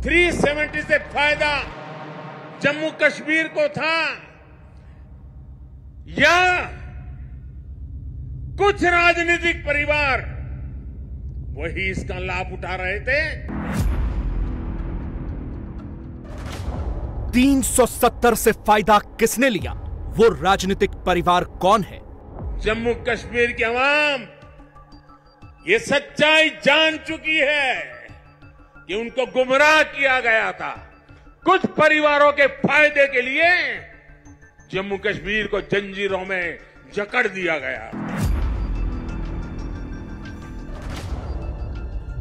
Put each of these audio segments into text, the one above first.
370 से फायदा जम्मू कश्मीर को था या कुछ राजनीतिक परिवार वही इसका लाभ उठा रहे थे? 370 से फायदा किसने लिया? वो राजनीतिक परिवार कौन है? जम्मू कश्मीर की आवाम ये सच्चाई जान चुकी है कि उनको गुमराह किया गया था। कुछ परिवारों के फायदे के लिए जम्मू कश्मीर को जंजीरों में जकड़ दिया गया।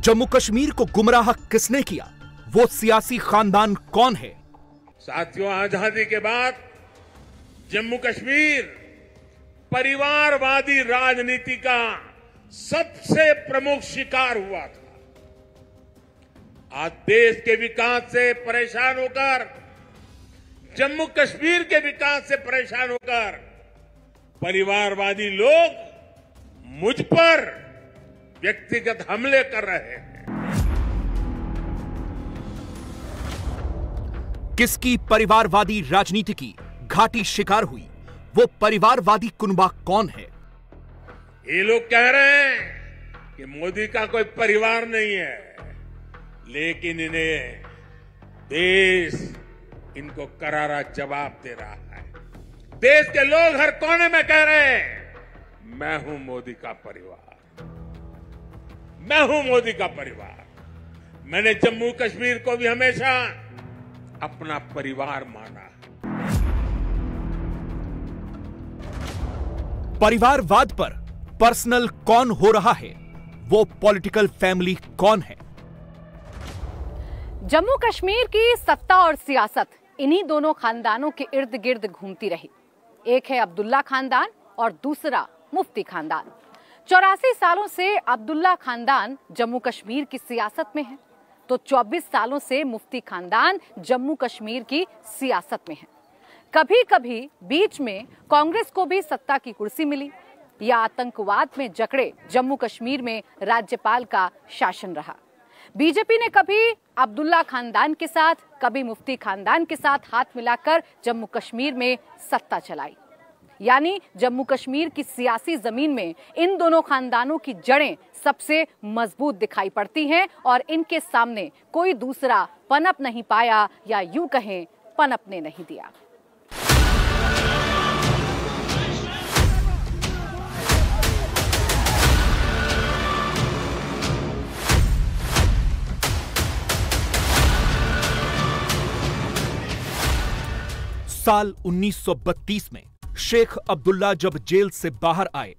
जम्मू कश्मीर को गुमराह किसने किया? वो सियासी खानदान कौन है? साथियों, आजादी के बाद जम्मू कश्मीर परिवारवादी राजनीति का सबसे प्रमुख शिकार हुआ था। आज देश के विकास से परेशान होकर, जम्मू कश्मीर के विकास से परेशान होकर परिवारवादी लोग मुझ पर व्यक्तिगत हमले कर रहे हैं। किसकी परिवारवादी राजनीति की घाटी शिकार हुई? वो परिवारवादी कुनबा कौन है? ये लोग कह रहे हैं कि मोदी का कोई परिवार नहीं है, लेकिन इन्हें देश इनको करारा जवाब दे रहा है। देश के लोग हर कोने में कह रहे हैं, मैं हूं मोदी का परिवार, मैं हूं मोदी का परिवार। मैंने जम्मू कश्मीर को भी हमेशा अपना परिवार माना। परिवारवाद पर पर्सनल कौन हो रहा है? वो पॉलिटिकल फैमिली कौन है? जम्मू कश्मीर की सत्ता और सियासत इन्हीं दोनों खानदानों के इर्द गिर्द घूमती रही। एक है अब्दुल्ला खानदान और दूसरा मुफ्ती खानदान। 84 सालों से अब्दुल्ला खानदान जम्मू कश्मीर की सियासत में है, तो 24 सालों से मुफ्ती खानदान जम्मू कश्मीर की सियासत में है। कभी कभी बीच में कांग्रेस को भी सत्ता की कुर्सी मिली या आतंकवाद में जकड़े जम्मू कश्मीर में राज्यपाल का शासन रहा। बीजेपी ने कभी अब्दुल्ला खानदान के साथ, कभी मुफ्ती खानदान के साथ हाथ मिलाकर जम्मू कश्मीर में सत्ता चलाई। यानी जम्मू कश्मीर की सियासी जमीन में इन दोनों खानदानों की जड़ें सबसे मजबूत दिखाई पड़ती हैं और इनके सामने कोई दूसरा पनप नहीं पाया, या यूं कहें पनपने नहीं दिया। साल 1932 में शेख अब्दुल्ला जब जेल से बाहर आए,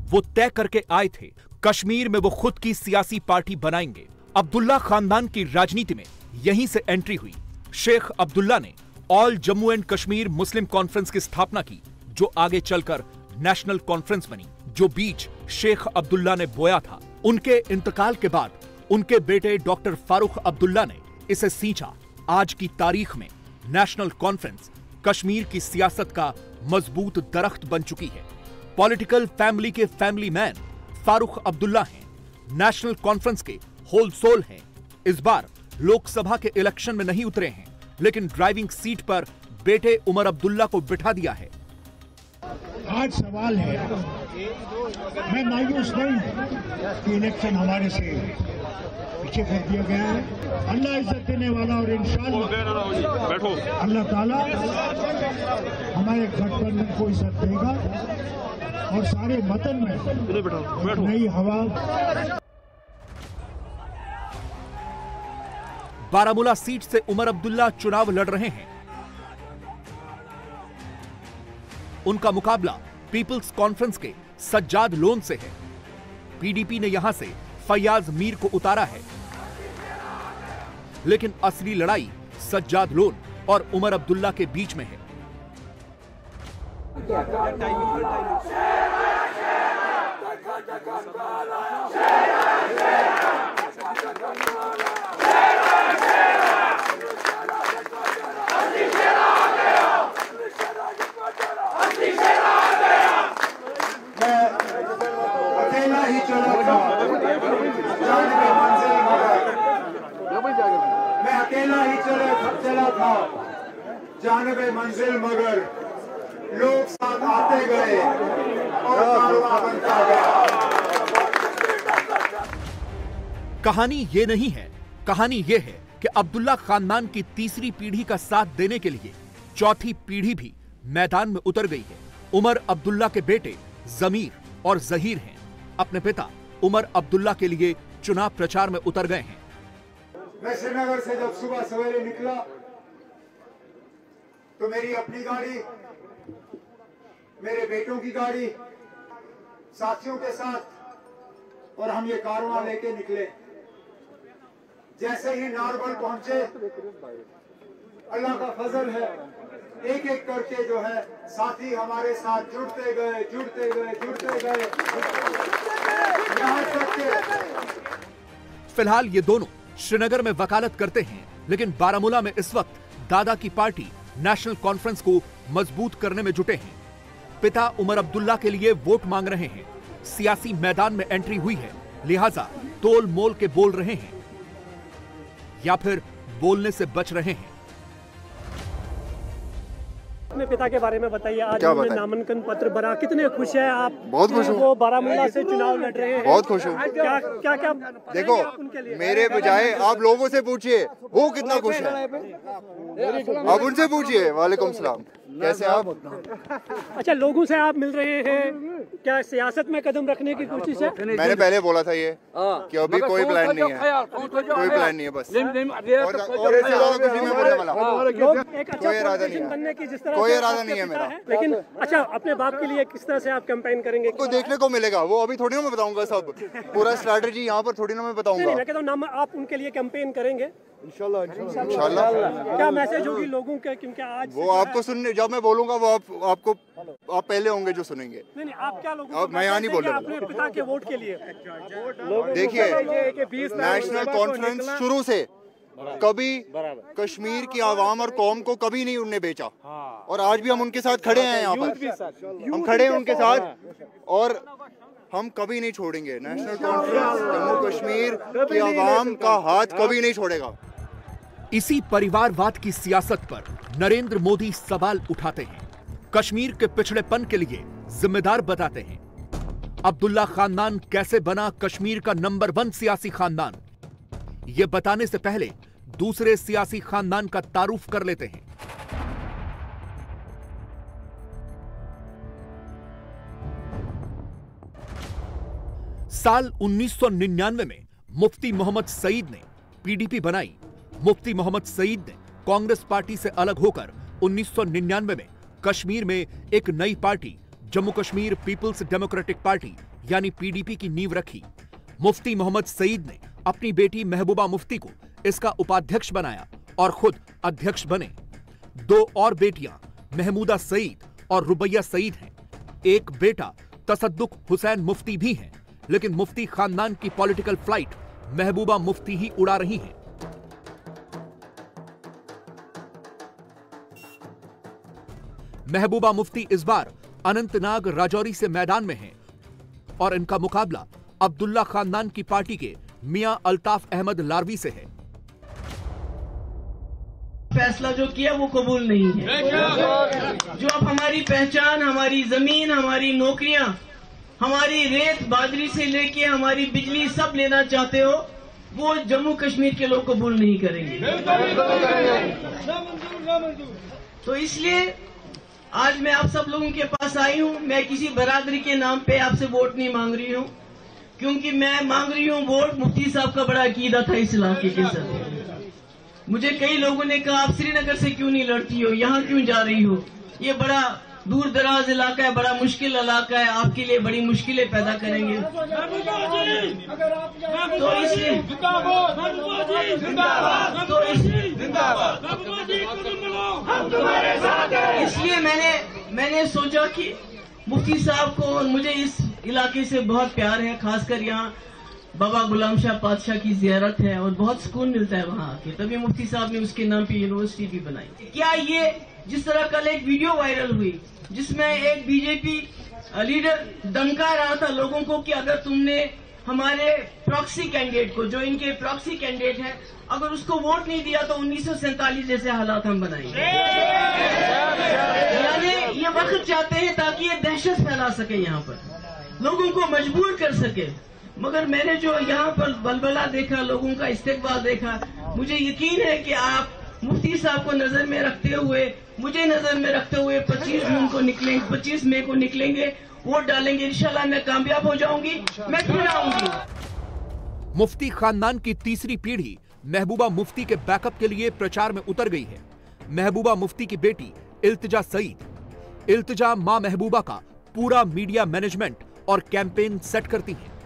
वो तय करके आए थे कश्मीर में वो खुद की सियासी पार्टी बनाएंगे। अब्दुल्ला खानदान की राजनीति में यहीं से एंट्री हुई। शेख अब्दुल्ला ने all Jammu and Kashmir Muslim conference की स्थापना की, जो आगे चलकर नेशनल कॉन्फ्रेंस बनी, जो बीज शेख अब्दुल्ला ने बोया था। उनके इंतकाल के बाद उनके बेटे डॉक्टर फारूक अब्दुल्ला ने इसे सींचा। आज की तारीख में नेशनल कॉन्फ्रेंस कश्मीर की सियासत का मजबूत दरख्त बन चुकी है। पॉलिटिकल फैमिली के फैमिली मैन फारूक अब्दुल्ला हैं, नेशनल कॉन्फ्रेंस के होल सोल हैं। इस बार लोकसभा के इलेक्शन में नहीं उतरे हैं, लेकिन ड्राइविंग सीट पर बेटे उमर अब्दुल्ला को बिठा दिया है। आज सवाल है, मैं मायूस नहीं कि इलेक्शन हमारे से पीछे कर दिया गया है। अल्लाह इज्जत देने वाला और इंशाअल्लाह अल्लाह ताला हमारे गठबंधन को इज्जत देगा और सारे वतन में नई हवा। बारामूला सीट से उमर अब्दुल्ला चुनाव लड़ रहे हैं। उनका मुकाबला पीपल्स कॉन्फ्रेंस के सज्जाद लोन से है। पीडीपी ने यहां से फैयाज मीर को उतारा है, लेकिन असली लड़ाई सज्जाद लोन और उमर अब्दुल्ला के बीच में है। मैं अकेला जानबे मंजिल मगर लोग साथ आते गए और कारवां बनता गया। कहानी ये नहीं है, कहानी ये है कि अब्दुल्ला खानदान की तीसरी पीढ़ी का साथ देने के लिए चौथी पीढ़ी भी मैदान में उतर गई है। उमर अब्दुल्ला के बेटे जमीर और जहीर हैं। अपने पिता उमर अब्दुल्ला के लिए चुनाव प्रचार में उतर गए हैं। मैं श्रीनगर से जब सुबह सवेरे निकला तो मेरी अपनी गाड़ी, मेरे बेटों की गाड़ी, साथियों के साथ, और हम ये कारवां लेके निकले। जैसे ही नारबल पहुंचे, अल्लाह का फजल है, एक एक करके जो है साथी हमारे साथ जुड़ते गए, जुड़ते गए, जुड़ते गए, यहाँ तक के। फिलहाल ये दोनों श्रीनगर में वकालत करते हैं, लेकिन बारामूला में इस वक्त दादा की पार्टी नेशनल कॉन्फ्रेंस को मजबूत करने में जुटे हैं। पिता उमर अब्दुल्ला के लिए वोट मांग रहे हैं। सियासी मैदान में एंट्री हुई है, लिहाजा तोल मोल के बोल रहे हैं या फिर बोलने से बच रहे हैं। अपने पिता के बारे में बताइए। आज उन्होंने नामांकन पत्र भरा, कितने खुश हैं आप? बहुत खुश हूँ। वो बारामूला से चुनाव लड़ रहे हैं। बहुत खुश हूँ। क्या देखो, मेरे बजाय आप लोगों से पूछिए वो कितना खुश है। आप उनसे पूछिए। वालेकुम सलाम, कैसे आप? अच्छा, लोगों से आप मिल रहे हैं, क्या सियासत में कदम रखने की कोशिश है? मैंने पहले बोला था ये कि अभी कोई प्लान नहीं है, कोई प्लान नहीं है बस। और इससे ज़्यादा कुछ नहीं मैं बोलने वाला। एक अच्छा पॉलिटिशियन बनने की जिस तरह कोई इरादा नहीं है मेरा। लेकिन अच्छा, अपने बाप के लिए किस तरह से आप कैंपेन करेंगे? को देखने को मिलेगा, वो अभी थोड़ी ना मैं बताऊंगा सब पूरा स्ट्रैटेजी यहाँ पर थोड़ी ना मैं बताऊंगा। मैं कहता हूँ आप उनके लिए कैंपेन करेंगे इंशाल्लाह। क्या मैसेज होगी लोगों के? क्योंकि आज वो आपको सुनने, जब मैं बोलूंगा वो आप पहले होंगे जो सुनेंगे। नहीं, आप क्या लोगों मैं यहाँ नहीं बोल रहा। अपने पिता के वोट के लिए देखिए, नेशनल कॉन्फ्रेंस शुरू से कभी कश्मीर की आवाम और कौम को कभी नहीं उनने बेचा, और आज भी हम उनके साथ खड़े हैं। यहाँ पर हम खड़े हैं उनके साथ, और हम कभी नहीं छोड़ेंगे। नेशनल कॉन्फ्रेंस जम्मू कश्मीर की आवाम का हाथ कभी नहीं छोड़ेगा। इसी परिवारवाद की सियासत पर नरेंद्र मोदी सवाल उठाते हैं, कश्मीर के पिछड़ेपन के लिए जिम्मेदार बताते हैं। अब्दुल्ला खानदान कैसे बना कश्मीर का नंबर 1 सियासी खानदान, ये बताने से पहले दूसरे सियासी खानदान का तारुफ कर लेते हैं। साल 1999 में मुफ्ती मोहम्मद सईद ने पीडीपी बनाई। मुफ्ती मोहम्मद सईद ने कांग्रेस पार्टी से अलग होकर 1999 में कश्मीर में एक नई party Jammu Kashmir People's Democratic Party यानी पीडीपी की नींव रखी। मुफ्ती मोहम्मद सईद ने अपनी बेटी महबूबा मुफ्ती को इसका उपाध्यक्ष बनाया और खुद अध्यक्ष बने। 2 और बेटियां महमूदा सईद और रुबैया सईद हैं। एक बेटा तसद्दुक हुसैन मुफ्ती भी हैं, लेकिन मुफ्ती खानदान की पॉलिटिकल फ्लाइट महबूबा मुफ्ती ही उड़ा रही हैं। महबूबा मुफ्ती इस बार अनंतनाग राजौरी से मैदान में हैं और इनका मुकाबला अब्दुल्ला खानदान की पार्टी के मियां अल्ताफ अहमद लारवी से है। फैसला जो किया वो कबूल नहीं है। जो अब हमारी पहचान, हमारी जमीन, हमारी नौकरियां, हमारी रेत बाजरी से लेके हमारी बिजली सब लेना चाहते हो, वो जम्मू कश्मीर के लोग कबूल नहीं करेंगे। तो इसलिए आज मैं आप सब लोगों के पास आई हूं। मैं किसी बरादरी के नाम पे आपसे वोट नहीं मांग रही हूं, क्योंकि मैं मांग रही हूं वोट मुफ्ती साहब का बड़ा अकीदा था इस इलाके के साथ। मुझे कई लोगों ने कहा आप श्रीनगर से क्यों नहीं लड़ती हो, यहाँ क्यों जा रही हो, ये बड़ा दूर दराज इलाका है, बड़ा मुश्किल इलाका है, आपके लिए बड़ी मुश्किलें पैदा करेंगे। तो इसलिए मैंने सोचा कि मुफ्ती साहब को और मुझे इस इलाके से बहुत प्यार है, खासकर यहाँ बाबा गुलाम शाह पातशाह की जियारत है और बहुत सुकून मिलता है वहाँ आके, तभी मुफ्ती साहब ने उसके नाम पे यूनिवर्सिटी भी बनाई। क्या ये जिस तरह कल एक वीडियो वायरल हुई जिसमें एक बीजेपी लीडर धमका रहा था लोगों को कि अगर तुमने हमारे प्रॉक्सी कैंडिडेट को, जो इनके प्रॉक्सी कैंडिडेट है, अगर उसको वोट नहीं दिया तो 1947 जैसे हालात हम बनाएंगे। यानी ये वक्त चाहते हैं ताकि ये दहशत फैला सके, यहाँ पर लोगों को मजबूर कर सके। मगर मैंने जो यहाँ पर बलबला देखा, लोगों का इस्तेकबाल देखा, मुझे यकीन है कि आप मुफ्ती साहब को नजर में रखते हुए, मुझे नजर में रखते हुए 25 जून को निकलेंगे, 25 मई को निकलेंगे, वोट डालेंगे। इंशाल्लाह मैं कामयाब हो जाऊंगी, मैं फिर आऊंगी। मुफ्ती खानदान की तीसरी पीढ़ी महबूबा मुफ्ती के बैकअप के लिए प्रचार में उतर गई है। महबूबा मुफ्ती की बेटी इल्तिजा सईद। इल्तिजा मां महबूबा का पूरा मीडिया मैनेजमेंट और कैंपेन सेट करती हैं।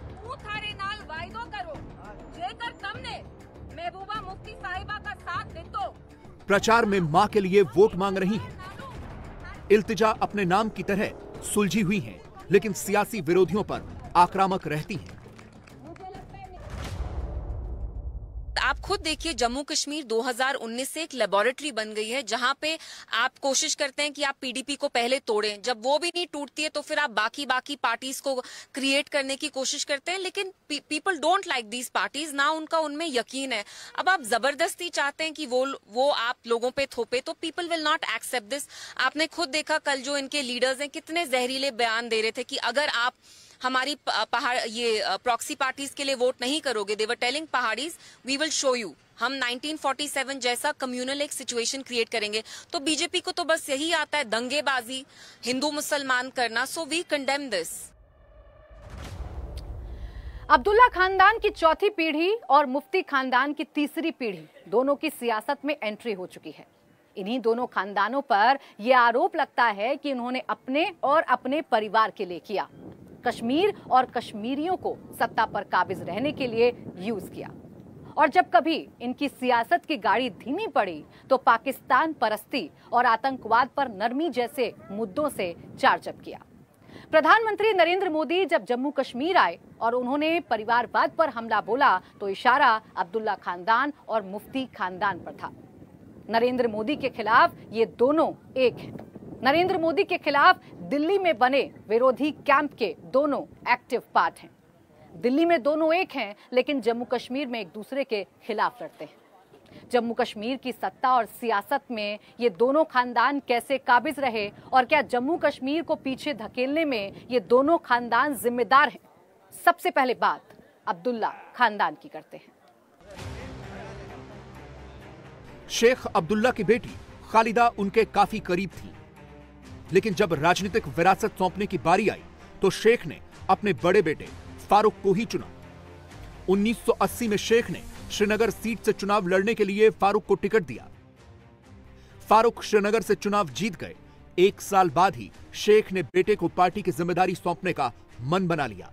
प्रचार में मां के लिए वोट मांग रही हैं। इल्तिजा अपने नाम की तरह सुलझी हुई हैं, लेकिन सियासी विरोधियों पर आक्रामक रहती हैं। आप खुद देखिए, जम्मू कश्मीर 2019 से एक लेबोरेटरी बन गई है, जहां पे आप कोशिश करते हैं कि आप पीडीपी को पहले तोड़ें। जब वो भी नहीं टूटती है तो फिर आप बाकी पार्टीज को क्रिएट करने की कोशिश करते हैं, लेकिन people don't like these parties ना, उनका उनमें यकीन है। अब आप जबरदस्ती चाहते हैं कि वो आप लोगों पे थोपे, तो people will not accept this. आपने खुद देखा कल जो इनके लीडर्स हैं कितने जहरीले बयान दे रहे थे कि अगर आप हमारी प्रॉक्सी पार्टीज के लिए वोट नहीं करोगे, दे वर टेलिंग पहाड़ीज वी विल शो यू, हम 1947 जैसा कम्युनल एक सिचुएशन क्रिएट करेंगे। तो बीजेपी को तो बस यही आता है, दंगेबाजी, हिंदू मुसलमान करना। So we condemn this. Abdullah खानदान की चौथी पीढ़ी और मुफ्ती खानदान की तीसरी पीढ़ी दोनों की सियासत में एंट्री हो चुकी है। इन्हीं दोनों खानदानों पर यह आरोप लगता है कि उन्होंने अपने और अपने परिवार के लिए किया, कश्मीर और कश्मीरियों को सत्ता पर काबिज रहने के लिए यूज किया। और जब कभी इनकी सियासत की गाड़ी धीमी पड़ी तो पाकिस्तान परस्ती और आतंकवाद पर नरमी जैसे मुद्दों से चार्जअप किया। प्रधानमंत्री नरेंद्र मोदी जब जम्मू कश्मीर आए और उन्होंने परिवारवाद पर हमला बोला तो इशारा अब्दुल्ला खानदान और मुफ्ती खानदान पर था। नरेंद्र मोदी के खिलाफ ये दोनों एक हैं। नरेंद्र मोदी के खिलाफ दिल्ली में बने विरोधी कैंप के दोनों एक्टिव पार्ट हैं। दिल्ली में दोनों एक हैं, लेकिन जम्मू कश्मीर में एक दूसरे के खिलाफ लड़ते हैं। जम्मू कश्मीर की सत्ता और सियासत में ये दोनों खानदान कैसे काबिज रहे और क्या जम्मू कश्मीर को पीछे धकेलने में ये दोनों खानदान जिम्मेदार हैं? सबसे पहले बात अब्दुल्ला खानदान की करते हैं। शेख अब्दुल्ला की बेटी खालिदा उनके काफी करीब थी, लेकिन जब राजनीतिक विरासत सौंपने की बारी आई तो शेख ने अपने बड़े बेटे फारूक को ही चुना। 1980 में शेख ने श्रीनगर सीट से चुनाव लड़ने के लिए फारूक को टिकट दिया। फारूक श्रीनगर से चुनाव जीत गए। 1 साल बाद ही शेख ने बेटे को पार्टी की जिम्मेदारी सौंपने का मन बना लिया।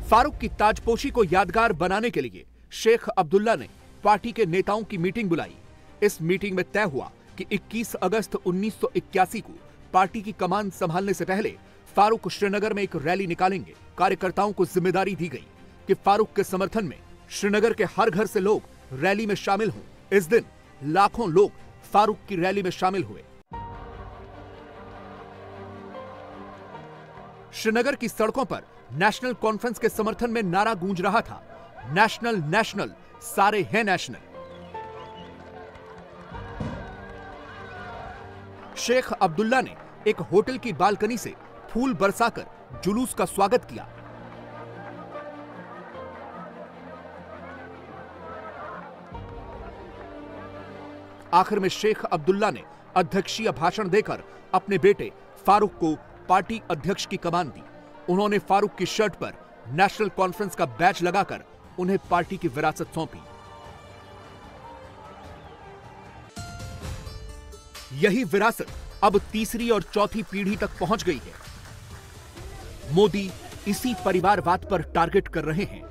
फारूक की ताजपोशी को यादगार बनाने के लिए शेख अब्दुल्ला ने पार्टी के नेताओं की मीटिंग बुलाई। इस मीटिंग में तय हुआ कि 21 अगस्त 1981 को पार्टी की कमान संभालने से पहले फारूक श्रीनगर में एक रैली निकालेंगे। कार्यकर्ताओं को जिम्मेदारी दी गई कि फारूक के समर्थन में श्रीनगर के हर घर से लोग रैली में शामिल हों। इस दिन लाखों लोग फारूक की रैली में शामिल हुए। श्रीनगर की सड़कों पर नेशनल कॉन्फ्रेंस के समर्थन में नारा गूंज रहा था, नेशनल नेशनल, सारे हैं नेशनल। शेख अब्दुल्ला ने एक होटल की बालकनी से फूल बरसाकर जुलूस का स्वागत किया। आखिर में शेख अब्दुल्ला ने अध्यक्षीय भाषण देकर अपने बेटे फारूक को पार्टी अध्यक्ष की कमान दी। उन्होंने फारूक की शर्ट पर नेशनल कॉन्फ्रेंस का बैच लगाकर उन्हें पार्टी की विरासत सौंपी। यही विरासत अब तीसरी और चौथी पीढ़ी तक पहुंच गई है। मोदी इसी परिवारवाद पर टारगेट कर रहे हैं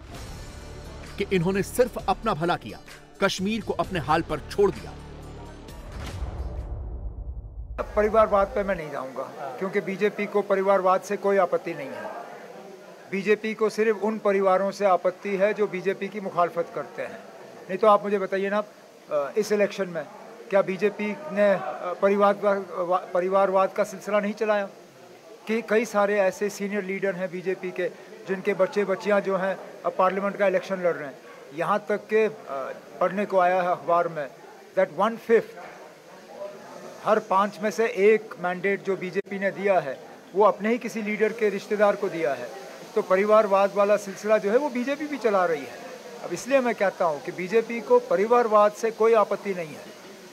कि इन्होंने सिर्फ अपना भला किया, कश्मीर को अपने हाल पर छोड़ दिया। परिवारवाद पे मैं नहीं जाऊंगा, क्योंकि बीजेपी को परिवारवाद से कोई आपत्ति नहीं है। बीजेपी को सिर्फ उन परिवारों से आपत्ति है जो बीजेपी की मुखालफत करते हैं। नहीं तो आप मुझे बताइए ना, इस इलेक्शन में क्या बीजेपी ने परिवारवाद का सिलसिला नहीं चलाया? कि कई सारे ऐसे सीनियर लीडर हैं बीजेपी के जिनके बच्चे बच्चियां जो हैं अब पार्लियामेंट का इलेक्शन लड़ रहे हैं, यहाँ तक के पढ़ने को आया है अखबार में दैट 1/5 हर 5 में से 1 मैंडेट जो बीजेपी ने दिया है वो अपने ही किसी लीडर के रिश्तेदार को दिया है। तो परिवारवाद वाला सिलसिला जो है वो बीजेपी भी चला रही है। अब इसलिए मैं कहता हूँ कि बीजेपी को परिवारवाद से कोई आपत्ति नहीं है,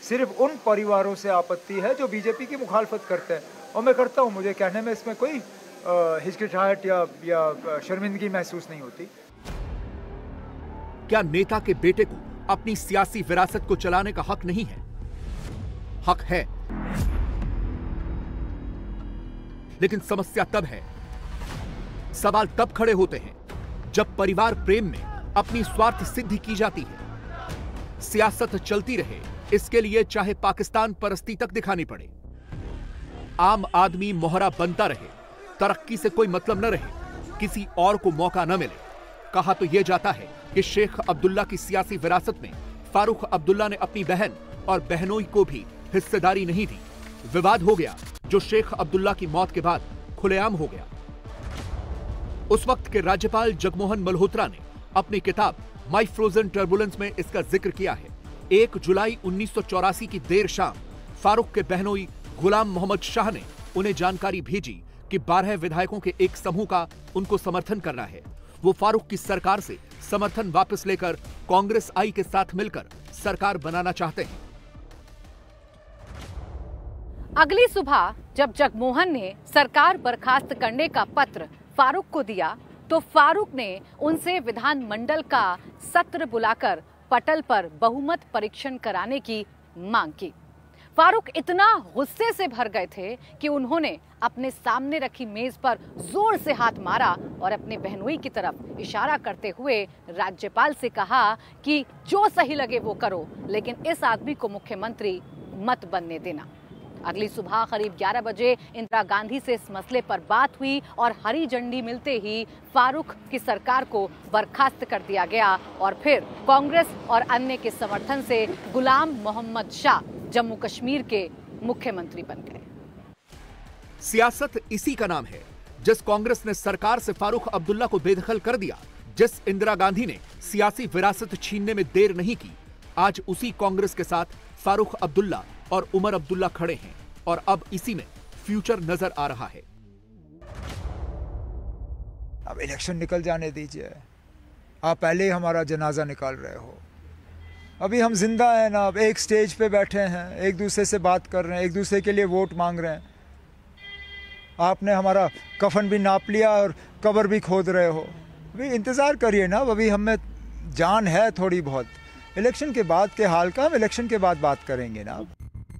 सिर्फ उन परिवारों से आपत्ति है जो बीजेपी की मुखालफत करते हैं। और मैं करता हूँ, मुझे कहने में इसमें कोई हिचकिचाहट या शर्मिंदगी महसूस नहीं होती। क्या नेता के बेटे को अपनी सियासी विरासत को चलाने का हक नहीं है? हक है, लेकिन समस्या तब है, सवाल तब खड़े होते हैं जब परिवार प्रेम में अपनी स्वार्थ सिद्धि की जाती है। सियासत चलती रहे, इसके लिए चाहे पाकिस्तान परस्ती तक दिखानी पड़े। आम आदमी मोहरा बनता रहे, तरक्की से कोई मतलब न रहे, किसी और को मौका न मिले। कहा तो यह जाता है कि शेख अब्दुल्ला की सियासी विरासत में फारूक अब्दुल्ला ने अपनी बहन और बहनोई को भी हिस्सेदारी नहीं दी। विवाद हो गया जो शेख अब्दुल्ला की मौत के बाद खुलेआम हो गया। उस वक्त के राज्यपाल जगमोहन मल्होत्रा ने अपनी किताब माई फ्रोजन टर्बुलेंस में इसका जिक्र किया है। 1 जुलाई 1984 की देर शाम फारूक के बहनोई गुलाम मोहम्मद शाह ने उन्हें जानकारी भेजी कि 12 विधायकों के एक समूह का उनको समर्थन करना है। वो फारूक की सरकार से समर्थन वापस लेकर कांग्रेस आई के साथ मिलकर सरकार बनाना चाहते हैं। अगली सुबह जब जगमोहन ने सरकार बर्खास्त करने का पत्र फारूक को दिया तो फारूक ने उनसे विधानमंडल का सत्र बुलाकर पटल पर बहुमत परीक्षण कराने की मांग की। फारूक इतना गुस्से से भर गए थे कि उन्होंने अपने सामने रखी मेज पर जोर से हाथ मारा और अपने बहनोई की तरफ इशारा करते हुए राज्यपाल से कहा कि जो सही लगे वो करो, लेकिन इस आदमी को मुख्यमंत्री मत बनने देना। अगली सुबह करीब 11 बजे इंदिरा गांधी से इस मसले पर बात हुई और हरी झंडी मिलते ही फारूक की सरकार को बर्खास्त कर दिया गया और फिर कांग्रेस और अन्य के समर्थन से गुलाम मोहम्मद शाह जम्मू कश्मीर के मुख्यमंत्री बन गए। सियासत इसी का नाम है। जिस कांग्रेस ने सरकार से फारूक अब्दुल्ला को बेदखल कर दिया, जिस इंदिरा गांधी ने सियासी विरासत छीनने में देर नहीं की, आज उसी कांग्रेस के साथ फारूक अब्दुल्ला और उमर अब्दुल्ला खड़े हैं और अब इसी में फ्यूचर नजर आ रहा है। अब इलेक्शन निकल जाने दीजिए, आप पहले ही हमारा जनाजा निकाल रहे हो। अभी हम जिंदा हैं ना, अब एक स्टेज पे बैठे हैं, एक दूसरे से बात कर रहे हैं, एक दूसरे के लिए वोट मांग रहे हैं। आपने हमारा कफन भी नाप लिया और कब्र भी खोद रहे हो। अभी इंतज़ार करिए ना, अभी हमें जान है थोड़ी बहुत। इलेक्शन के बाद के हाल का हम इलेक्शन के बाद बात करेंगे ना।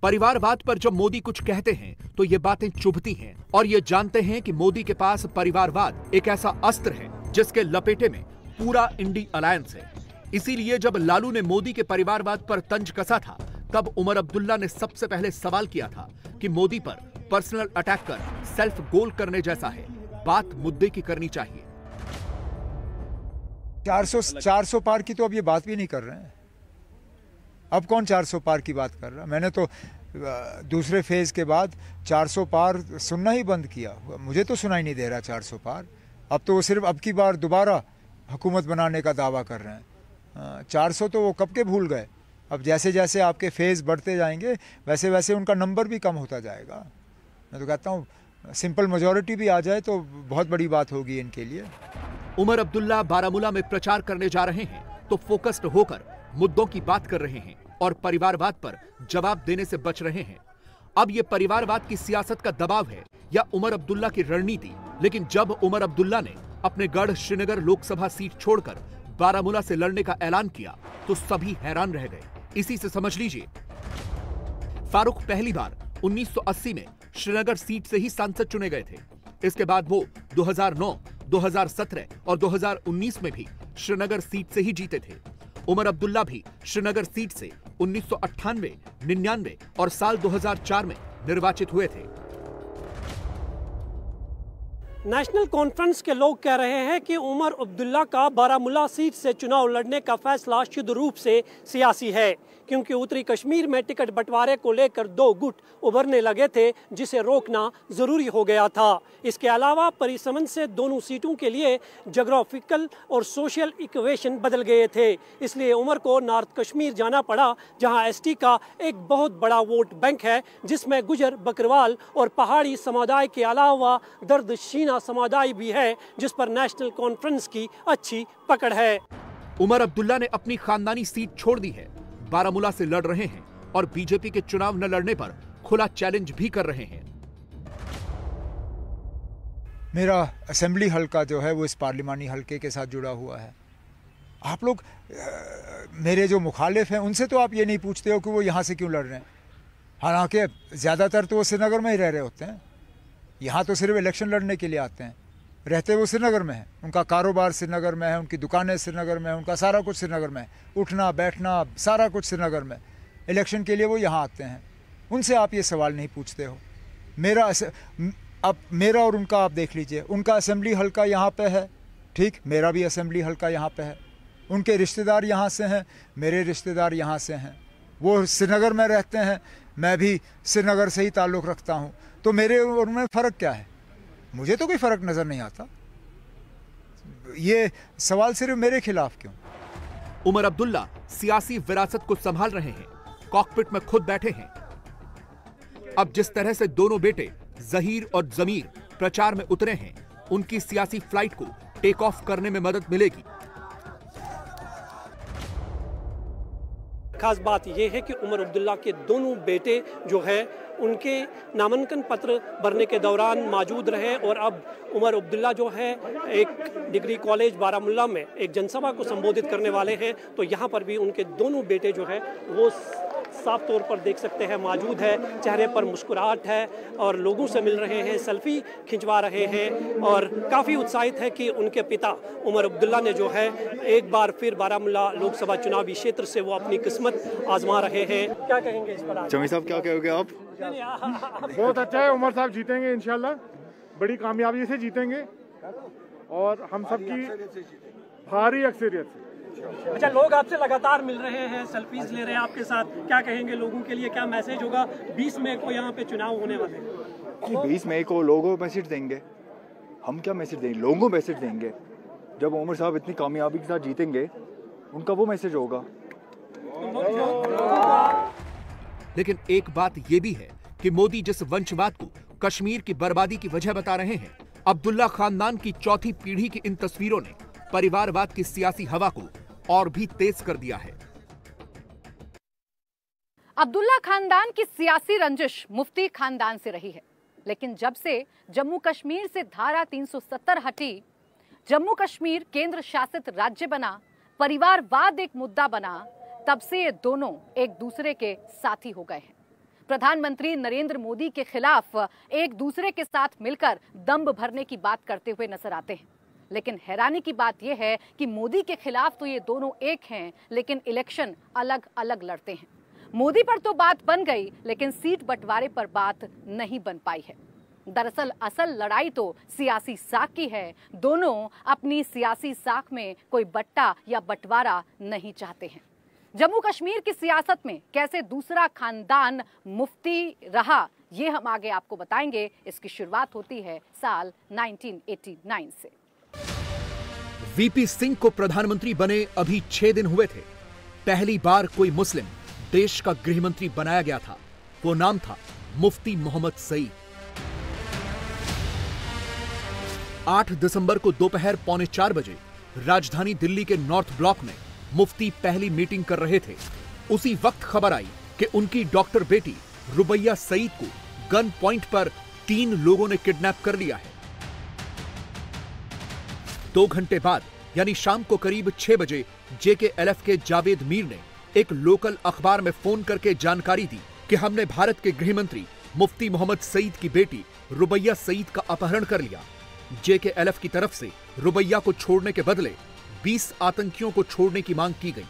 परिवारवाद पर जब मोदी कुछ कहते हैं तो ये बातें चुभती हैं और ये जानते हैं कि मोदी के पास परिवारवाद एक ऐसा अस्त्र है जिसके लपेटे में पूरा इंडी अलायंस है। इसीलिए जब लालू ने मोदी के परिवारवाद पर तंज कसा था, तब उमर अब्दुल्ला ने सबसे पहले सवाल किया था कि मोदी पर पर्सनल अटैक कर सेल्फ गोल करने जैसा है, बात मुद्दे की करनी चाहिए। 400 पार की तो अब ये बात भी नहीं कर रहे हैं। अब कौन 400 पार की बात कर रहा है? मैंने तो दूसरे फेज के बाद 400 पार सुनना ही बंद किया। मुझे तो सुनाई नहीं दे रहा 400 पार। अब तो वो सिर्फ अब की बार दोबारा हुकूमत बनाने का दावा कर रहे हैं। 400 तो वो कब के भूल गए। अब जैसे जैसे आपके फेज बढ़ते जाएंगे वैसे वैसे उनका नंबर भी कम होता जाएगा। मैं तो कहता हूँ सिंपल मेजॉरिटी भी आ जाए तो बहुत बड़ी बात होगी इनके लिए। उमर अब्दुल्ला बारामूला में प्रचार करने जा रहे हैं तो फोकस्ड होकर मुद्दों की बात कर रहे हैं और परिवारवाद पर जवाब देने से बच रहे हैं। अब ये परिवारवाद की सियासत का दबाव है या उमर अब्दुल्ला की रणनीति? लेकिन जब उमर अब्दुल्ला ने अपने गढ़ श्रीनगर लोकसभा सीट छोड़कर बारामूला से लड़ने का ऐलान किया तो सभी हैरान रह गए। इसी से समझ लीजिए, फारूक पहली बार 1980 में श्रीनगर सीट से ही सांसद चुने गए थे। इसके बाद वो 2009, 2017 और 2019 में भी श्रीनगर सीट से ही जीते थे। उमर अब्दुल्ला भी श्रीनगर सीट से 1998, 99 और साल 2004 में निर्वाचित हुए थे। नेशनल कॉन्फ्रेंस के लोग कह रहे हैं कि उमर अब्दुल्ला का बारामूला सीट से चुनाव लड़ने का फैसला शुद्ध रूप से सियासी है, क्योंकि उत्तरी कश्मीर में टिकट बंटवारे को लेकर दो गुट उभरने लगे थे, जिसे रोकना जरूरी हो गया था। इसके अलावा परिसमंद से दोनों सीटों के लिए ज्योग्राफिकल और सोशल इक्वेशन बदल गए थे, इसलिए उमर को नॉर्थ कश्मीर जाना पड़ा, जहां एसटी का एक बहुत बड़ा वोट बैंक है, जिसमें गुजर, बकरवाल और पहाड़ी समुदाय के अलावा दर्दशीना समुदाय भी है, जिस पर नेशनल कॉन्फ्रेंस की अच्छी पकड़ है। उमर अब्दुल्ला ने अपनी खानदानी सीट छोड़ दी है, बारामूला से लड़ रहे हैं और बीजेपी के चुनाव न लड़ने पर खुला चैलेंज भी कर रहे हैं। मेरा असेंबली हलका जो है वो इस पार्लिमानी हलके के साथ जुड़ा हुआ है। आप लोग मेरे जो मुखालिफ हैं उनसे तो आप ये नहीं पूछते हो कि वो यहाँ से क्यों लड़ रहे हैं, हालांकि ज़्यादातर तो वो श्रीनगर में ही रह रहे होते हैं। यहाँ तो सिर्फ इलेक्शन लड़ने के लिए आते हैं, रहते वो श्रीनगर में है, उनका कारोबार श्रीनगर में है, उनकी दुकानें श्रीनगर में है, उनका सारा कुछ श्रीनगर में है, उठना बैठना सारा कुछ श्रीनगर में। इलेक्शन के लिए वो यहाँ आते हैं, उनसे आप ये सवाल नहीं पूछते हो। मेरा और उनका आप देख लीजिए, उनका असेंबली हलका यहाँ पे है, ठीक, मेरा भी असेंबली हलका यहाँ पे है। उनके रिश्तेदार यहाँ से हैं, मेरे रिश्तेदार यहाँ से हैं, वो श्रीनगर में रहते हैं, मैं भी श्रीनगर से ही ताल्लुक़ रखता हूँ, तो मेरे और उनमें फ़र्क क्या है? मुझे तो कोई फ़र्क नज़र नहीं आता। ये सवाल सिर्फ मेरे खिलाफ क्यों? उमर अब्दुल्ला सियासी विरासत को संभाल रहे हैं, कॉकपिट में खुद बैठे हैं। अब जिस तरह से दोनों बेटे जहीर और जमीर प्रचार में उतरे हैं, उनकी सियासी फ्लाइट को टेक ऑफ करने में मदद मिलेगी। खास बात यह है कि उमर अब्दुल्ला के दोनों बेटे जो है उनके नामांकन पत्र भरने के दौरान मौजूद रहे, और अब उमर अब्दुल्ला जो है एक डिग्री कॉलेज बारामूला में एक जनसभा को संबोधित करने वाले हैं, तो यहाँ पर भी उनके दोनों बेटे जो है वो साफ तौर पर देख सकते हैं मौजूद है, चेहरे पर मुस्कुराहट है और लोगों से मिल रहे हैं, सेल्फी खिंचवा रहे हैं और काफ़ी उत्साहित है कि उनके पिता उमर अब्दुल्ला ने जो है एक बार फिर बारामूला लोकसभा चुनावी क्षेत्र से वो अपनी किस्मत आजमा रहे हैं। क्या कहेंगे इस पर? चमी साहब क्या कहोगे आप? बहुत अच्छा है, उमर साहब जीतेंगे इंशाल्लाह, बड़ी कामयाबी से जीतेंगे और हम सबकी भारी अक्सरियत से। अच्छा, लोग आपसे लगातार मिल रहे हैं, सेल्फीज ले रहे हैं आपके साथ, क्या कहेंगे लोगों के लिए? क्या मैसेज होगा? 20 मई को यहाँ पे चुनाव होने वाले हैं। 20 मई को लोगों को मैसेज देंगे, हम क्या मैसेज देंगे? लोगों को मैसेज देंगे। जब उमर साहब इतनी कामयाबी के साथ जीतेंगे, उनका वो मैसेज होगा। लेकिन एक बात यह भी है कि मोदी जिस वंशवाद को कश्मीर की बर्बादी की वजह बता रहे हैं, अब्दुल्ला खानदान की चौथी पीढ़ी की इन तस्वीरों ने परिवारवाद की सियासी हवा को और भी तेज कर दिया है। अब्दुल्ला खानदान की सियासी रंजिश मुफ्ती खानदान से रही है, लेकिन जब से जम्मू कश्मीर से धारा 370 हटी, जम्मू कश्मीर केंद्र शासित राज्य बना, परिवारवाद एक मुद्दा बना, तब से ये दोनों एक दूसरे के साथी हो गए हैं। प्रधानमंत्री नरेंद्र मोदी के खिलाफ एक दूसरे के साथ मिलकर दंभ भरने की बात करते हुए नजर आते हैं, लेकिन हैरानी की बात यह है कि मोदी के खिलाफ तो ये दोनों एक हैं, लेकिन इलेक्शन अलग अलग लड़ते हैं। मोदी पर तो बात बन गई, लेकिन सीट बंटवारे पर बात नहीं बन पाई है। दरअसल असल लड़ाई तो सियासी साख की है। दोनों अपनी सियासी साख में कोई बट्टा या बंटवारा नहीं चाहते हैं। जम्मू कश्मीर की सियासत में कैसे दूसरा खानदान मुफ्ती रहा, ये हम आगे आपको बताएंगे। इसकी शुरुआत होती है साल 1989 से। वीपी सिंह को प्रधानमंत्री बने अभी 6 दिन हुए थे। पहली बार कोई मुस्लिम देश का गृहमंत्री बनाया गया था। वो नाम था मुफ्ती मोहम्मद सईद। 8 दिसंबर को दोपहर 3:45 बजे राजधानी दिल्ली के नॉर्थ ब्लॉक में मुफ्ती पहली मीटिंग कर रहे थे। उसी वक्त खबर आई कि उनकी डॉक्टर बेटी रुबैया सईद को गन पॉइंट पर 3 लोगों ने किडनैप कर लिया है। 2 घंटे बाद यानी शाम को करीब 6 बजे JKLF के जावेद मीर ने एक लोकल अखबार में फोन करके जानकारी दी कि हमने भारत के गृहमंत्री मुफ्ती मोहम्मद सईद की बेटी रुबैया सईद का अपहरण कर लिया। JKLF की तरफ से रुबैया को छोड़ने के बदले 20 आतंकियों को छोड़ने की मांग की गई।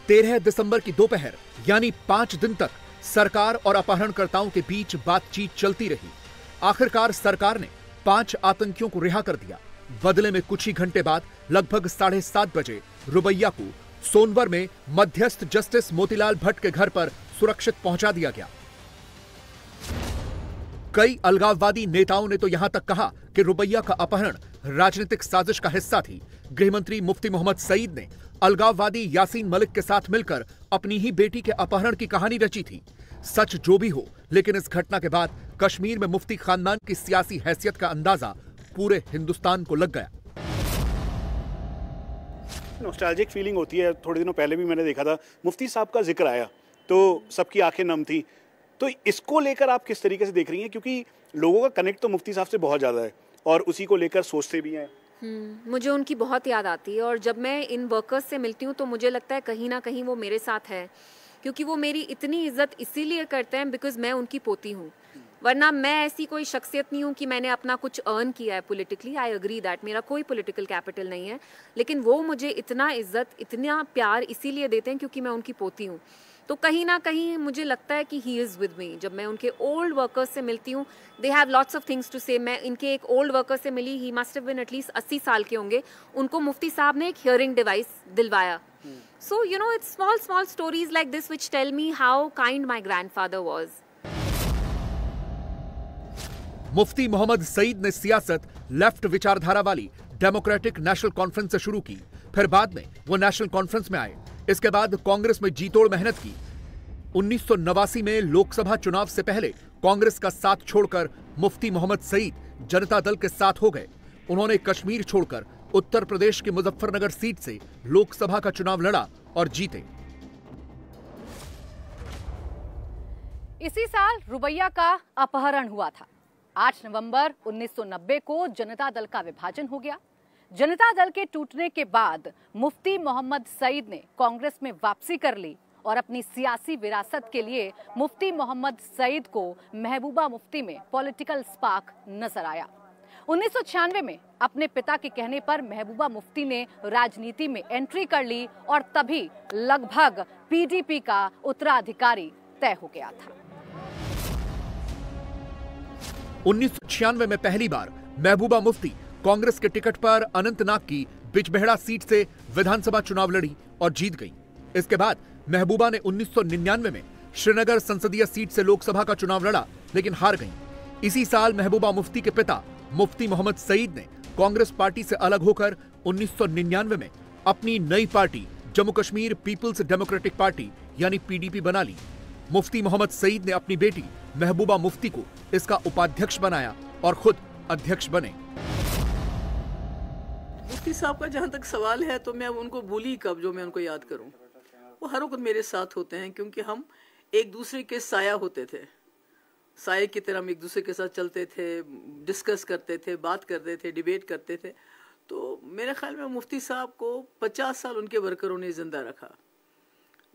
13 दिसंबर की दोपहर यानी 5 दिन तक सरकार और अपहरणकर्ताओं के बीच बातचीत चलती रही। आखिरकार सरकार ने 5 आतंकियों को रिहा कर दिया। बदले में कुछ ही घंटे बाद लगभग 7:30 बजे रुबैया को सोनवर में मध्यस्थ जस्टिस मोतीलाल भट्ट के घर पर सुरक्षित पहुंचा दिया गया। कई अलगाववादी नेताओं ने तो यहां तक कहा कि रुबैया का अपहरण राजनीतिक साजिश का हिस्सा थी। गृहमंत्री मुफ्ती मोहम्मद सईद ने अलगाववादी यासीन मलिक के साथ मिलकर अपनी ही बेटी के अपहरण की कहानी रची थी। सच जो भी हो, लेकिन इस घटना के बाद कश्मीर में मुफ्ती खानदान की सियासी हैसियत का अंदाजा पूरे हिंदुस्तान को लग गया। नॉस्टैल्जिक फीलिंग होती है। थोड़े दिनों पहले भी मैंने देखा था, मुफ्ती साहब का जिक्र आया तो सबकी आंखें नम थी। तो इसको लेकर आप किस तरीके से देख रही हैं, क्योंकि लोगों का कनेक्ट तो मुफ्ती साहब से बहुत ज़्यादा है और उसी को लेकर सोचते भी हैं। मुझे उनकी बहुत याद आती है और जब मैं इन वर्कर्स से मिलती हूँ तो मुझे लगता है कहीं ना कहीं वो मेरे साथ है, क्योंकि वो मेरी इतनी इज्जत इसीलिए करते हैं बिकॉज मैं उनकी पोती हूँ। वरना मैं ऐसी कोई शख्सियत नहीं हूँ कि मैंने अपना कुछ अर्न किया है पॉलिटिकली। आई एग्री दैट मेरा कोई पॉलिटिकल कैपिटल नहीं है, लेकिन वो मुझे इतना इज्जत इतना प्यार इसीलिए देते हैं क्योंकि मैं उनकी पोती हूँ। तो कहीं ना कहीं मुझे लगता है कि ही इज़ विद मी। जब मैं उनके ओल्ड वर्कर्स से मिलती हूँ, they have lots of things to say. मैं इनके एक ओल्ड वर्कर से मिली, he must have been at least 80 साल के होंगे। उनको मुफ्ती साहब ने एक हियरिंग डिवाइस दिलवाया। So you know it's small small stories like this which tell me how kind my grandfather was. Mufti Mohammad Sayeed ने सियासत लेफ्ट विचारधारा वाली डेमोक्रेटिक नेशनल कॉन्फ्रेंस से शुरू की, फिर बाद में वो नेशनल कॉन्फ्रेंस में आए। इसके बाद कांग्रेस में जीतोड़ मेहनत की। 1989 में लोकसभा चुनाव से पहले कांग्रेस का साथ छोड़कर मुफ्ती मोहम्मद सईद जनता दल के साथ हो गए। उन्होंने कश्मीर छोड़कर उत्तर प्रदेश की मुजफ्फरनगर सीट से लोकसभा का चुनाव लड़ा और जीते। इसी साल रुबैया का अपहरण हुआ था। 8 नवंबर 1990 को जनता दल का विभाजन हो गया। जनता दल के टूटने के बाद मुफ्ती मोहम्मद सईद ने कांग्रेस में वापसी कर ली और अपनी सियासी विरासत के लिए मुफ्ती मोहम्मद सईद को महबूबा मुफ्ती में पॉलिटिकल स्पार्क नजर आया। 1996 में अपने पिता के कहने पर महबूबा मुफ्ती ने राजनीति में एंट्री कर ली और तभी लगभग पीडीपी का उत्तराधिकारी तय हो गया था। 1996 में पहली बार महबूबा मुफ्ती कांग्रेस के टिकट पर अनंतनाग की बिजबेहड़ा सीट से विधानसभा चुनाव लड़ी और जीत गई। इसके बाद महबूबा ने 1999 में श्रीनगर संसदीय सीट से लोकसभा का चुनाव लड़ा, लेकिन हार गईं। इसी साल महबूबा मुफ्ती के पिता मुफ्ती मोहम्मद सईद ने कांग्रेस पार्टी से अलग होकर 1999 में अपनी नई party Jammu Kashmir People's Democratic Party यानी पीडीपी बना ली। मुफ्ती मोहम्मद सईद ने अपनी बेटी महबूबा मुफ्ती को इसका उपाध्यक्ष बनाया और खुद अध्यक्ष बने। मुफ्ती साहब का जहाँ तक सवाल है तो मैं उनको भूली कब जो मैं उनको याद करूं। वो हर वक्त मेरे साथ होते हैं क्योंकि हम एक दूसरे के साया होते थे। साये की तरह हम एक दूसरे के साथ चलते थे, डिस्कस करते थे, बात करते थे, डिबेट करते थे। तो मेरे ख्याल में मुफ्ती साहब को 50 साल उनके वर्करों ने जिंदा रखा।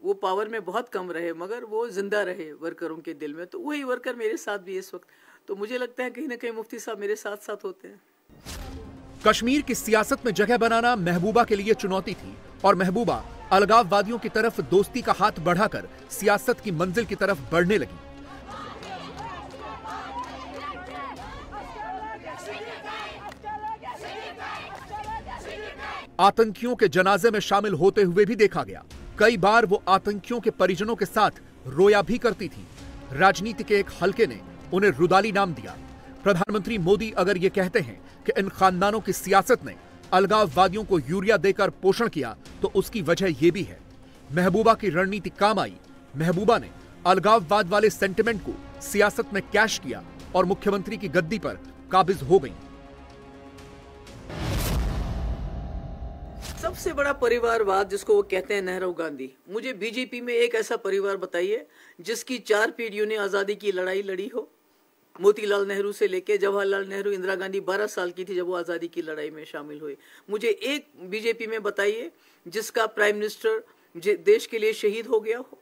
वो पावर में बहुत कम रहे मगर वो जिंदा रहे वर्करों के दिल में। तो वही वर्कर मेरे साथ भी इस वक्त। तो मुझे लगता है कहीं ना कहीं मुफ्ती साहब मेरे साथ साथ होते हैं। कश्मीर की सियासत में जगह बनाना महबूबा के लिए चुनौती थी और महबूबा अलगाववादियों की तरफ दोस्ती का हाथ बढ़ाकर सियासत की मंजिल की तरफ बढ़ने लगी। आतंकियों के जनाजे में शामिल होते हुए भी देखा गया। कई बार वो आतंकियों के परिजनों के साथ रोया भी करती थी। राजनीति के एक हलके ने उन्हें रुदाली नाम दिया। प्रधानमंत्री मोदी अगर ये कहते हैं कि इन खानदानों की सियासत ने अलगाववादियों को यूरिया देकर पोषण किया तो उसकी वजह यह भी है। महबूबा की रणनीति काम आई। महबूबा ने अलगाववाद वाले सेंटिमेंट को सियासत में कैश किया और मुख्यमंत्री की गद्दी पर काबिज हो गई। सबसे बड़ा परिवारवाद जिसको वो कहते हैं नेहरू गांधी। मुझे बीजेपी में एक ऐसा परिवार बताइए जिसकी 4 पीढ़ियों ने आजादी की लड़ाई लड़ी हो। मोतीलाल नेहरू से लेके जवाहरलाल नेहरू, इंदिरा गांधी 12 साल की थी जब वो आज़ादी की लड़ाई में शामिल हुए। मुझे एक बीजेपी में बताइए जिसका प्राइम मिनिस्टर देश के लिए शहीद हो गया हो।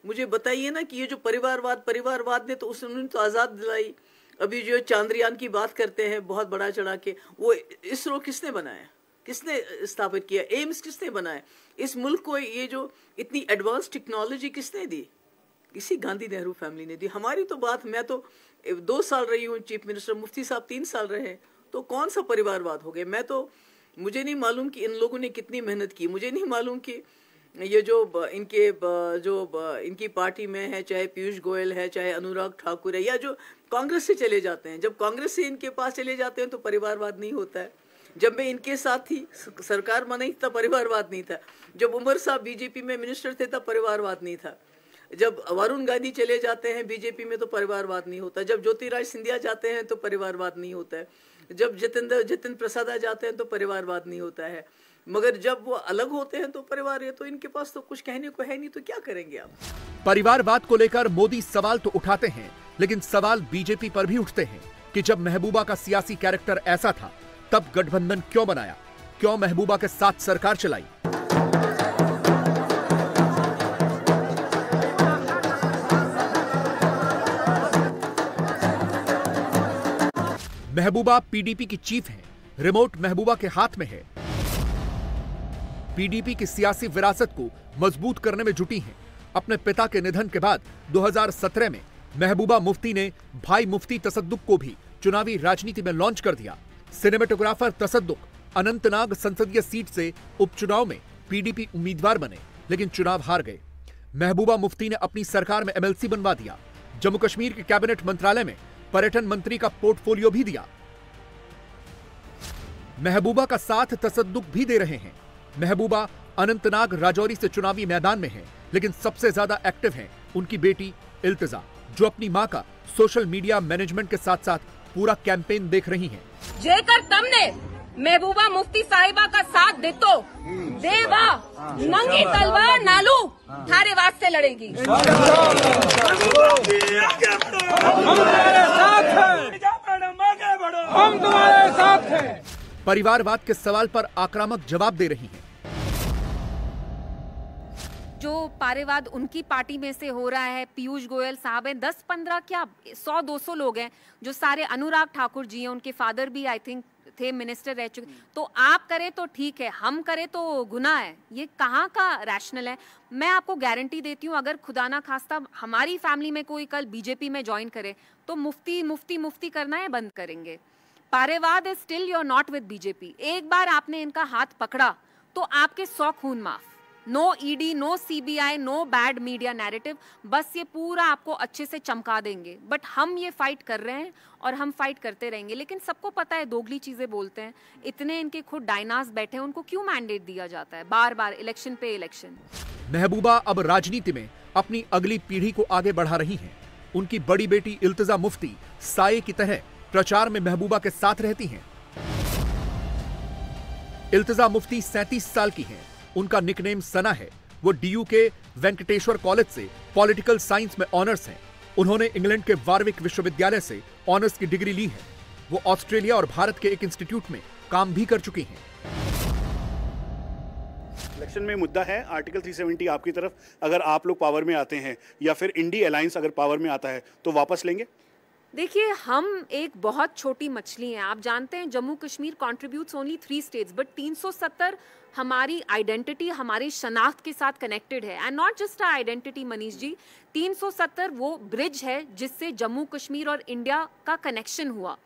मुझे बताइए ना कि ये जो परिवारवाद ने तो उन्होंने तो आज़ाद दिलाई। अभी जो चांद्रयान की बात करते हैं बहुत बड़ा चढ़ा के, वो इसरो किसने बनाया, किसने स्थापित किया, एम्स किसने बनाया, इस मुल्क को ये जो इतनी एडवांस टेक्नोलॉजी किसने दी। किसी गांधी नेहरू फैमिली ने दी। हमारी तो बात, मैं तो 2 साल रही हूँ चीफ मिनिस्टर, मुफ्ती साहब 3 साल रहे, तो कौन सा परिवारवाद हो गया? मुझे नहीं मालूम कि इन लोगों ने कितनी मेहनत की, मुझे नहीं मालूम कि ये जो इनकी पार्टी में है, चाहे पीयूष गोयल है, चाहे अनुराग ठाकुर है, या जो कांग्रेस से चले जाते हैं, जब कांग्रेस से इनके पास चले जाते हैं तो परिवारवाद नहीं होता है। जब मैं इनके साथ थी, सरकार में नहीं था, परिवारवाद नहीं था। जब उमर साहब बीजेपी में मिनिस्टर थे तब परिवारवाद नहीं था। जब वरुण गांधी चले जाते हैं बीजेपी में तो परिवारवाद नहीं होता। जब ज्योतिराज सिंधिया जाते हैं तो परिवारवाद नहीं होता है। जब जितेंद्र प्रसाद जाते हैं तो परिवारवाद नहीं होता है। मगर जब वो अलग होते हैं तो परिवार, ये तो इनके पास तो कुछ कहने को है नहीं, तो क्या करेंगे आप? परिवारवाद को लेकर मोदी सवाल तो उठाते हैं, लेकिन सवाल बीजेपी पर भी उठते हैं कि जब महबूबा का सियासी कैरेक्टर ऐसा था तब गठबंधन क्यों बनाया, क्यों महबूबा के साथ सरकार चलाई। महबूबा पीडीपी की चीफ हैं, रिमोट महबूबा के हाथ में है। पीडीपी की सियासी विरासत को मजबूत करने में जुटी हैं। अपने पिता के निधन के बाद 2017 में महबूबा मुफ्ती ने भाई मुफ्ती तसद्दुक को भी चुनावी राजनीति में लॉन्च कर दिया। सिनेमेटोग्राफर तसद्दुक अनंतनाग संसदीय सीट से उपचुनाव में पीडीपी उम्मीदवार बने, लेकिन चुनाव हार गए। महबूबा मुफ्ती ने अपनी सरकार में एमएलसी बनवा दिया। जम्मू कश्मीर के कैबिनेट मंत्रालय में पर्यटन मंत्री का पोर्टफोलियो भी दिया। महबूबा का साथ तसद्दुक भी दे रहे हैं। महबूबा अनंतनाग राजौरी से चुनावी मैदान में है, लेकिन सबसे ज्यादा एक्टिव हैं उनकी बेटी इल्तिजा, जो अपनी मां का सोशल मीडिया मैनेजमेंट के साथ साथ पूरा कैंपेन देख रही हैं। जेकर तमने महबूबा मुफ्ती साहिबा का साथ देतो देवा नंगी तलवार नालू थारे वास्ते लड़ेगी। हम तुम्हारे साथ हैं। परिवारवाद के सवाल पर आक्रामक जवाब दे रही हैं। जो पारिवाद उनकी पार्टी में से हो रहा है, पीयूष गोयल साहब हैं, 10-15 क्या 100-200 लोग हैं जो सारे, अनुराग ठाकुर जी हैं, उनके फादर भी आई थिंक थे मिनिस्टर रह चुके। तो आप करें तो ठीक है, हम करें तो गुनाह है। ये कहाँ का रैशनल है? मैं आपको गारंटी देती हूँ, अगर खुदा ना खास्ता हमारी फैमिली में कोई कल बीजेपी में ज्वाइन करे तो मुफ्ती करना है बंद करेंगे। पारिवाद is still you are not with BJP. एक बार आपने इनका हाथ पकड़ा तो आपके 100 खून माफ। No ED, no CBI, no bad media narrative, बस ये पूरा आपको अच्छे से चमका देंगे। बट हम ये फाइट कर रहे हैं और हम फाइट करते रहेंगे। लेकिन सबको पता है दोगली चीजें बोलते हैं। इतने इनके खुद डायनास बैठे हैं, उनको क्यों मैंडेट दिया जाता है बार बार इलेक्शन पे इलेक्शन? महबूबा अब राजनीति में अपनी अगली पीढ़ी को आगे बढ़ा रही हैं। उनकी बड़ी बेटी इल्तिजा मुफ्ती साये की तरह प्रचार में महबूबा के साथ रहती हैं। इल्तिजा मुफ्ती 37 साल की हैं। उनका निकनेम सना है। वो डीयू के वेंकटेश्वर कॉलेज से पॉलिटिकल साइंस में ऑनर्स हैं। उन्होंने इंग्लैंड के वारविक विश्वविद्यालय से ऑनर्स की डिग्री ली है। वो ऑस्ट्रेलिया और भारत के एक इंस्टीट्यूट में काम भी कर चुकी हैं। इलेक्शन में मुद्दा है आर्टिकल 370 आपकी तरफ, अगर आप लोग पावर में आते हैं या फिर इंडी अलायंस अगर पावर में आता है तो वापस लेंगे? देखिए, हम एक बहुत छोटी मछली हैं। आप जानते हैं Jammu Kashmir contributes only 3 states, but 370 हमारी आइडेंटिटी, हमारी शनाख्त के साथ कनेक्टेड है। And not just our identity Manish ji, 370 वो ब्रिज है जिससे जम्मू कश्मीर और इंडिया का कनेक्शन हुआ।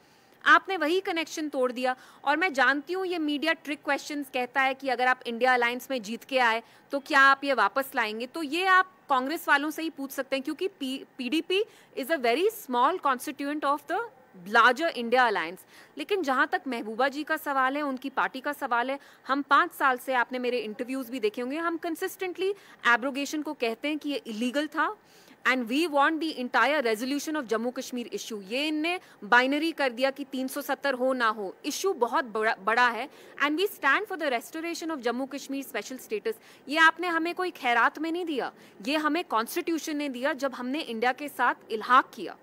आपने वही कनेक्शन तोड़ दिया। और मैं जानती हूँ ये मीडिया ट्रिक क्वेश्चंस कहता है कि अगर आप इंडिया अलायंस में जीत के आए तो क्या आप ये वापस लाएंगे? तो ये आप कांग्रेस वालों से ही पूछ सकते हैं, क्योंकि PDP is a very small constituent of the larger India alliance. लेकिन जहां तक महबूबा जी का सवाल है, उनकी पार्टी का सवाल है, हम 5 साल से, आपने मेरे इंटरव्यूज भी देखे होंगे, हम कंसिस्टेंटली एब्रोगेशन को कहते हैं कि ये इलीगल था and we want the entire resolution of Jammu Kashmir issue. ये इनने बाइनरी कर दिया कि 370 हो ना हो। इशू बहुत बड़ा है and we stand for the restoration of Jammu Kashmir special status. ये आपने हमें कोई खैरात में नहीं दिया, ये हमें कॉन्स्टिट्यूशन ने दिया जब हमने इंडिया के साथ इल्हाक किया।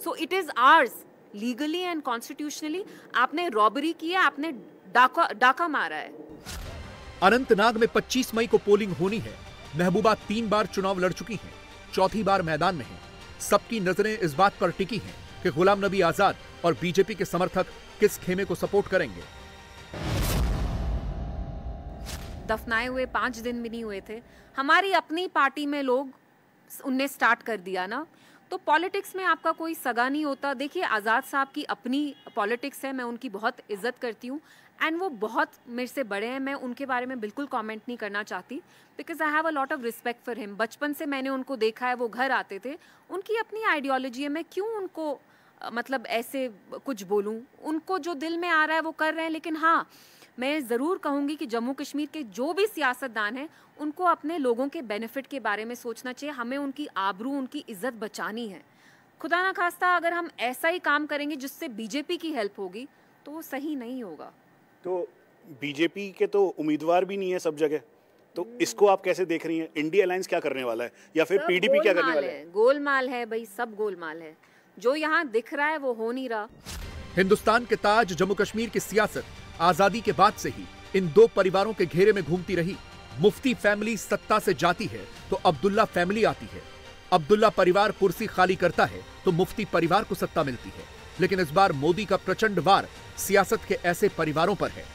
So it is hours legally and constitutionally. आपने रॉबरी की है, आपने डाका मारा है। अनंतनाग में 25 मई को पोलिंग होनी है। महबूबा 3 बार चुनाव लड़ चुकी हैं, चौथी बार मैदान में हैं। सबकी नजरें इस बात पर टिकी हैं कि गुलाम नबी आजाद और बीजेपी के समर्थक किस खेमे को सपोर्ट करेंगे। दफनाए हुए 5 दिन भी नहीं हुए थे। हमारी अपनी पार्टी में लोग उनने स्टार्ट कर दिया ना, तो पॉलिटिक्स में आपका कोई सगा नहीं होता। देखिए आज़ाद साहब की अपनी पॉलिटिक्स है, मैं उनकी बहुत इज्जत करती हूँ एंड वो बहुत मेरे से बड़े हैं, मैं उनके बारे में बिल्कुल कमेंट नहीं करना चाहती because I have a lot of respect for him. बचपन से मैंने उनको देखा है, वो घर आते थे, उनकी अपनी आइडियोलॉजी है, मैं क्यों उनको मतलब ऐसे कुछ बोलूँ। उनको जो दिल में आ रहा है वो कर रहे हैं, लेकिन हाँ मैं ज़रूर कहूँगी कि जम्मू कश्मीर के जो भी सियासतदान हैं उनको अपने लोगों के बेनिफिट के बारे में सोचना चाहिए। हमें उनकी आबरू, उनकी इज्जत बचानी है। खुदा ना खास्ता अगर हम ऐसा ही काम करेंगे जिससे बीजेपी की हेल्प होगी तो वो सही नहीं होगा। तो बीजेपी के तो उम्मीदवार भी नहीं है सब जगह, तो इसको आप कैसे देख रही हैं? इंडिया अलायंस क्या करने वाला है या फिर पीडीपी क्या करने वाला है? गोलमाल है भाई, सब गोलमाल है। जो यहाँ दिख रहा है वो हो नहीं रहा। हिंदुस्तान के ताज जम्मू कश्मीर की सियासत आजादी के बाद से ही इन दो परिवारों के घेरे में घूमती रही। मुफ्ती फैमिली सत्ता से जाती है तो अब्दुल्ला फैमिली आती है। अब्दुल्ला परिवार कुर्सी खाली करता है तो मुफ्ती परिवार को सत्ता मिलती है। लेकिन इस बार मोदी का प्रचंड वार सियासत के ऐसे परिवारों पर है